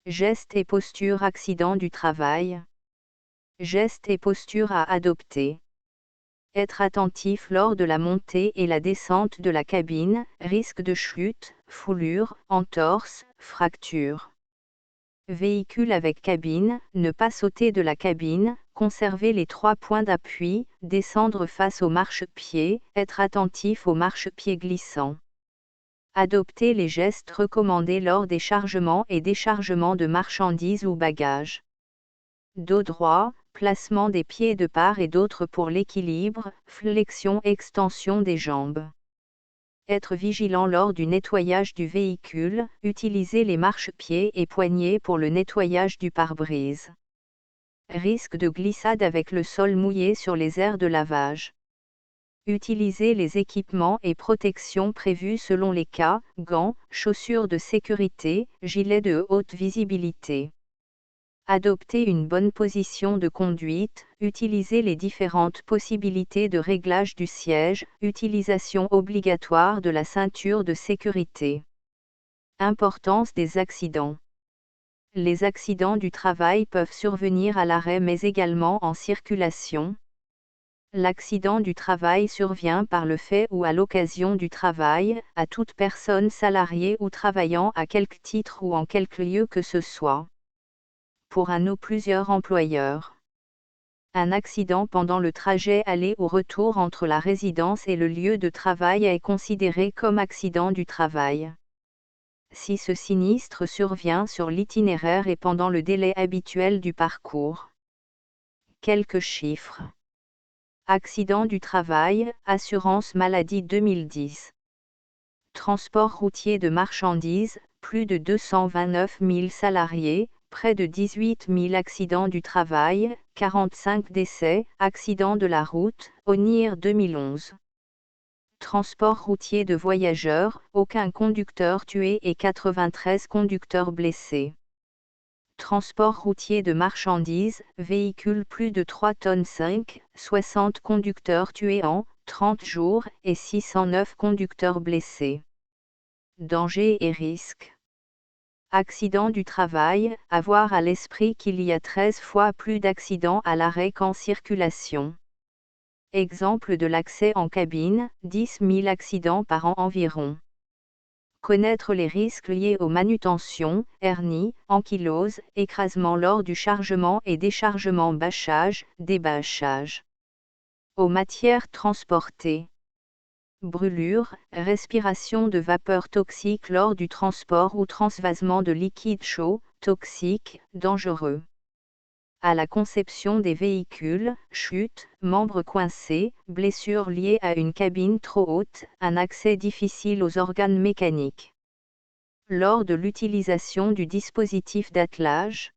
Gestes et postures accident du travail. Gestes et postures à adopter. Être attentif lors de la montée et la descente de la cabine, risque de chute, foulure, entorse, fracture. Véhicule avec cabine, ne pas sauter de la cabine, conserver les 3 points d'appui, descendre face au marchepied, être attentif au marchepied glissant. Adopter les gestes recommandés lors des chargements et déchargements de marchandises ou bagages. Dos droit, placement des pieds de part et d'autre pour l'équilibre, flexion-extension des jambes. Être vigilant lors du nettoyage du véhicule, utiliser les marchepieds et poignées pour le nettoyage du pare-brise. Risque de glissade avec le sol mouillé sur les aires de lavage. Utiliser les équipements et protections prévus selon les cas, gants, chaussures de sécurité, gilets de haute visibilité. Adopter une bonne position de conduite, utiliser les différentes possibilités de réglage du siège, utilisation obligatoire de la ceinture de sécurité. Importance des accidents. Les accidents du travail peuvent survenir à l'arrêt mais également en circulation. L'accident du travail survient par le fait ou à l'occasion du travail, à toute personne salariée ou travaillant à quelque titre ou en quelque lieu que ce soit. Pour un ou plusieurs employeurs. Un accident pendant le trajet aller ou retour entre la résidence et le lieu de travail est considéré comme accident du travail. Si ce sinistre survient sur l'itinéraire et pendant le délai habituel du parcours. Quelques chiffres. Accident du travail, assurance maladie 2010. Transport routier de marchandises, plus de 229 000 salariés, près de 18 000 accidents du travail, 45 décès, accidents de la route, ONIR 2011. Transport routier de voyageurs, aucun conducteur tué et 93 conducteurs blessés. Transport routier de marchandises, véhicule plus de 3 tonnes 5, 60 conducteurs tués en 30 jours et 609 conducteurs blessés. Danger et risques. Accident du travail, avoir à l'esprit qu'il y a 13 fois plus d'accidents à l'arrêt qu'en circulation. Exemple de l'accès en cabine, 10 000 accidents par an environ. Connaître les risques liés aux manutentions, hernie, ankylose, écrasement lors du chargement et déchargement bâchage, débâchage. Aux matières transportées. Brûlure, respiration de vapeurs toxiques lors du transport ou transvasement de liquide chaud, toxique, dangereux. À la conception des véhicules, chute, membres coincés, blessures liées à une cabine trop haute, un accès difficile aux organes mécaniques. Lors de l'utilisation du dispositif d'attelage.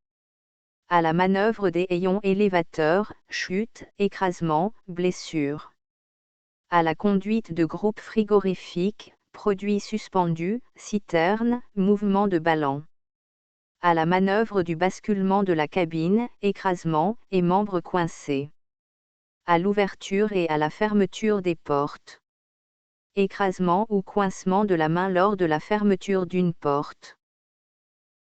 À la manœuvre des haillons élévateurs, chute, écrasement, blessure. À la conduite de groupes frigorifiques, produits suspendus, citernes, mouvement de ballon. À la manœuvre du basculement de la cabine, écrasement, et membres coincés. À l'ouverture et à la fermeture des portes. Écrasement ou coincement de la main lors de la fermeture d'une porte.